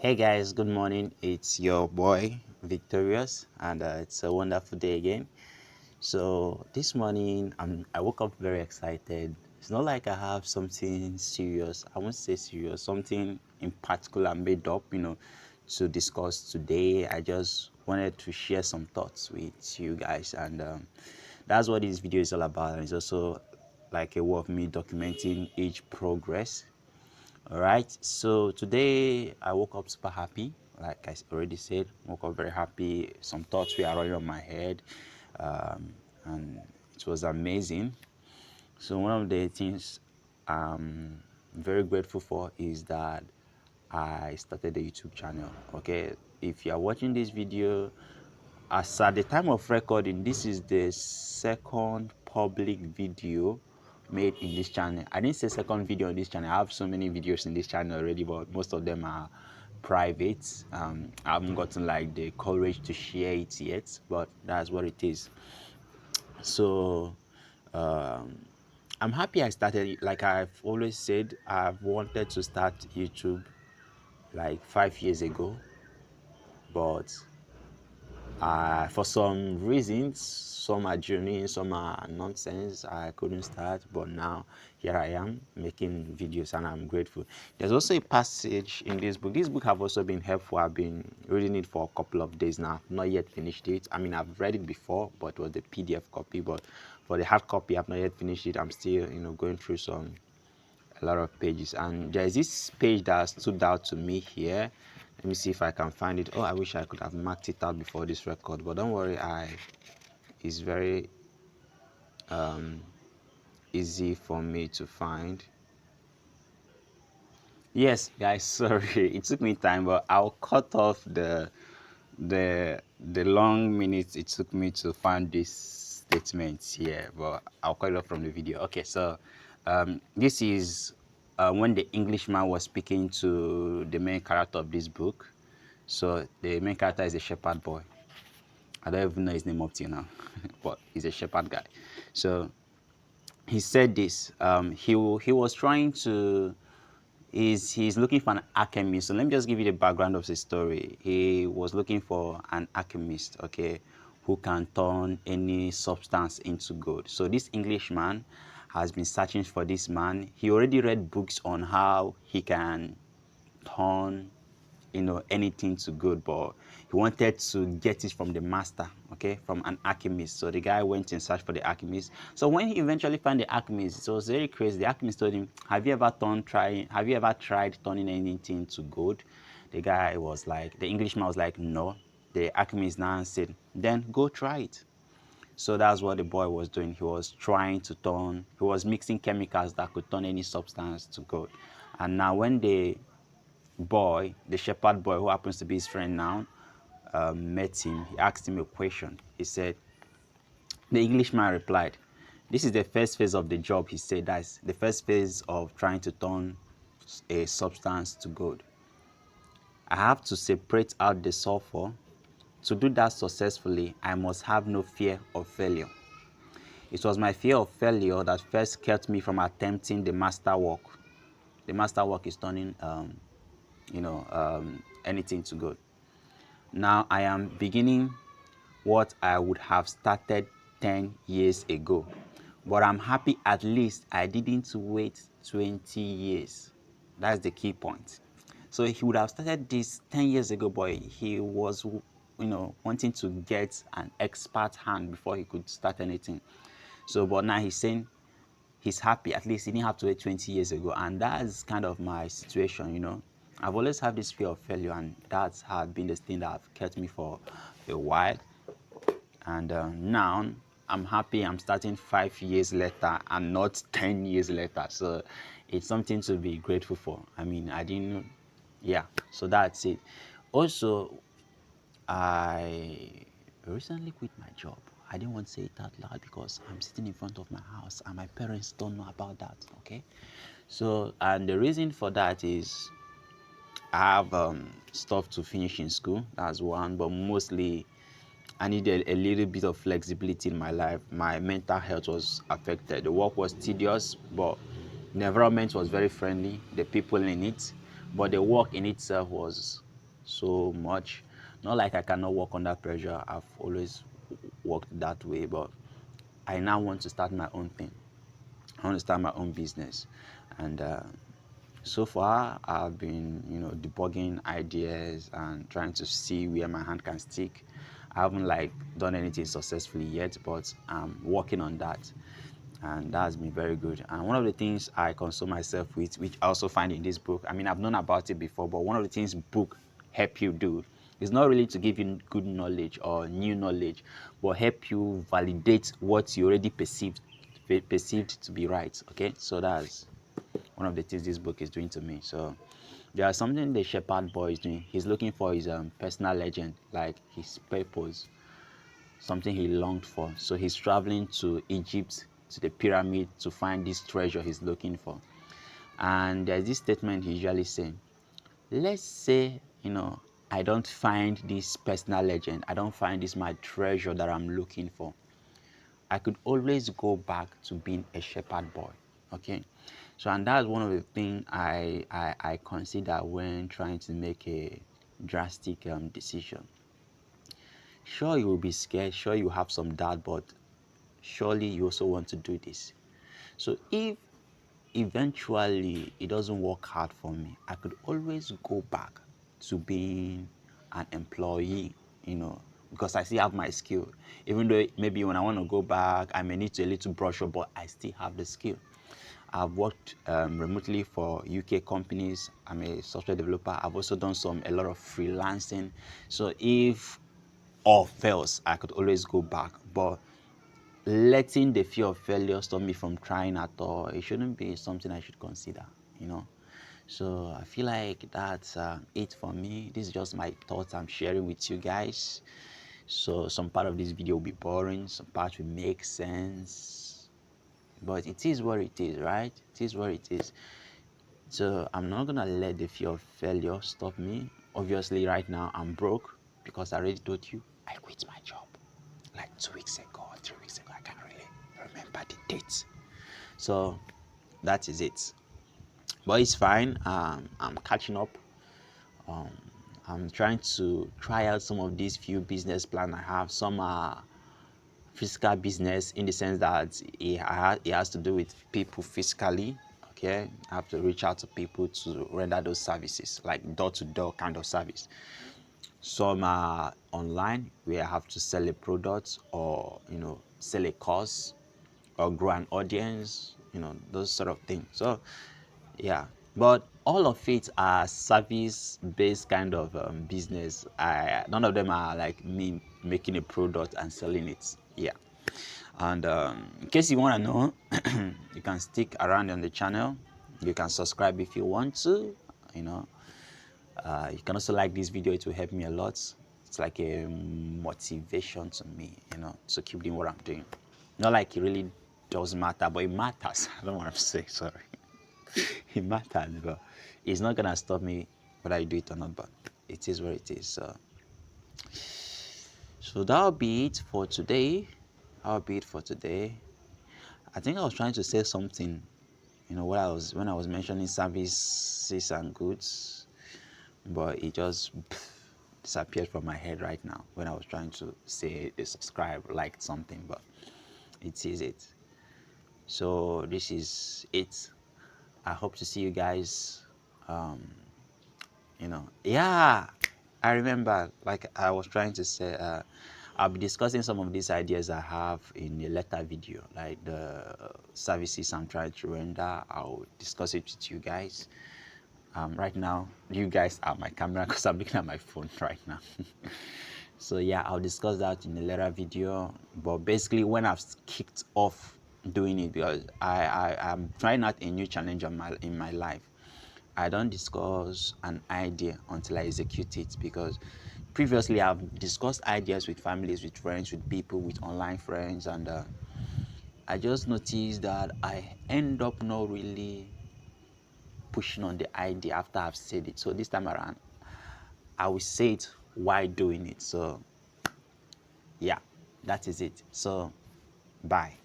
Hey guys, good morning. It's your boy Victorious, and it's a wonderful day again. So this morning, I woke up very excited. It's not like I have something serious. I won't say serious, something in particular made up, to discuss today. I just wanted to share some thoughts with you guys, and that's what this video is all about. And it's also like a way of me documenting each progress. All right, so today I woke up super happy. Like I already said, woke up very happy. Some thoughts were running on my head, um, and it was amazing. So one of the things I'm very grateful for is that I started a YouTube channel. Okay, if you are watching this video, as at the time of recording, this is the second public video made in this channel. I didn't say second video on this channel. I have so many videos in this channel already, but most of them are private. I haven't gotten like the courage to share it yet, but that's what it is. So um, I'm happy I started it. Like I've always said, I've wanted to start YouTube like 5 years ago, but for some reasons, some are genuine, some are nonsense, I couldn't start, but now here I am making videos and I'm grateful. There's also a passage in this book. This book have also been helpful. I've been reading it for a couple of days now. I've not yet finished it. I mean, I've read it before, but it was the PDF copy. But for the hard copy, I've not yet finished it. I'm still, going through a lot of pages, and there is this page that stood out to me here. Let me see if I can find it. Oh, I wish I could have marked it out before this record, but don't worry, it's very easy for me to find. Yes guys, sorry, it took me time, but I'll cut off the long minutes it took me to find this statement here, but I'll cut it off from the video. Okay, so this is when the Englishman was speaking to the main character of this book. So the main character is a shepherd boy. I don't even know his name up till now, but he's a shepherd guy. So he said this. He was trying to. He's looking for an alchemist. So let me just give you the background of the story. He was looking for an alchemist, okay, who can turn any substance into gold. So this Englishman has been searching for this man. He already read books on how he can turn anything to good, but he wanted to get it from the master, okay, from an alchemist. So the guy went in search for the alchemist. So when he eventually found the alchemist, it was very crazy. The alchemist told him, have you ever tried turning anything to gold? The guy was like, the Englishman was like, no. The alchemist now said, then go try it. So that's what the boy was doing. He was he was mixing chemicals that could turn any substance to gold. And now when the shepherd boy, who happens to be his friend now, met him, he asked him a question. He said, the Englishman replied, this is the first phase of the job. He said, that's the first phase of trying to turn a substance to gold. I have to separate out the sulfur. To do that successfully, I must have no fear of failure. It was my fear of failure that first kept me from attempting the masterwork. The masterwork is turning, anything to gold. Now I am beginning what I would have started 10 years ago. But I'm happy at least I didn't wait 20 years. That's the key point. So he would have started this 10 years ago, but he was, wanting to get an expert hand before he could start anything. So, but now he's saying he's happy. At least he didn't have to wait 20 years ago. And that's kind of my situation. I've always had this fear of failure, and that's had been the thing that have kept me for a while. And now I'm happy I'm starting 5 years later and not 10 years later. So it's something to be grateful for. I mean, I didn't, yeah, so that's it. Also, I recently quit my job. I didn't want to say it out loud because I'm sitting in front of my house and my parents don't know about that, okay? So, and the reason for that is I have stuff to finish in school, that's one, but mostly I needed a little bit of flexibility in my life. My mental health was affected. The work was tedious, but the environment was very friendly, the people in it, but the work in itself was so much. Not like I cannot work under pressure. I've always worked that way, but I now want to start my own thing. I want to start my own business, and so far I've been, debugging ideas and trying to see where my hand can stick. I haven't like done anything successfully yet, but I'm working on that, and that's been very good. And one of the things I console myself with, which I also find in this book, I mean, I've known about it before, but one of the things book help you do is not really to give you good knowledge or new knowledge, but help you validate what you already perceived to be right. Okay, so that's one of the things this book is doing to me. So there's something the shepherd boy is doing. He's looking for his personal legend, like his purpose, something he longed for. So he's traveling to Egypt, to the pyramid, to find this treasure he's looking for. And there's this statement he usually say, let's say, I don't find this personal legend, I don't find this my treasure that I'm looking for. I could always go back to being a shepherd boy. Okay, so and that's one of the things I consider when trying to make a drastic decision. Sure, you will be scared, sure you have some doubt, but surely you also want to do this. So if eventually it doesn't work out for me, I could always go back to being an employee, because I still have my skill. Even though maybe when I want to go back, I may need to a little brush up, but I still have the skill. I've worked remotely for UK companies. I'm a software developer. I've also done a lot of freelancing. So if all fails, I could always go back. But letting the fear of failure stop me from trying at all, it shouldn't be something I should consider. So I feel like that's it for me. This is just my thoughts I'm sharing with you guys. So some part of this video will be boring, some part will make sense, but it is what it is, right? It is what it is. So I'm not gonna let the fear of failure stop me. Obviously right now I'm broke because I already told you I quit my job like 2 weeks ago or 3 weeks ago. I can't really remember the date. So that is it. But it's fine. I'm catching up. Um, I'm trying to try out some of these few business plans I have. Some are physical business in the sense that it has to do with people physically. Okay, I have to reach out to people to render those services, like door-to-door kind of service. Some are online where I have to sell a product or sell a course or grow an audience, those sort of things. So yeah, but all of it are service-based kind of business. None of them are like me making a product and selling it. Yeah. And in case you want to know, you can stick around on the channel. You can subscribe if you want to. You know, you can also like this video. It will help me a lot. It's like a motivation to me, to keep doing what I'm doing. Not like it really doesn't matter, but it matters. I don't want to say sorry. It matters, but it's not gonna stop me whether I do it or not. But it is what it is. So that'll be it for today. That'll be it for today. I think I was trying to say something, when I was mentioning services and goods, but it just disappeared from my head right now when I was trying to say subscribe, like something, but it is it. So this is it. I hope to see you guys. Yeah, I remember, like I was trying to say, I'll be discussing some of these ideas I have in a later video, like the services I'm trying to render. I'll discuss it with you guys. Right now, you guys are my camera because I'm looking at my phone right now. So yeah, I'll discuss that in a later video. But basically, when I've kicked off doing it, because I'm trying out a new challenge in my life. I don't discuss an idea until I execute it, because previously I've discussed ideas with families, with friends, with people, with online friends, and I just noticed that I end up not really pushing on the idea after I've said it. So this time around, I will say it while doing it. So yeah, that is it. So bye.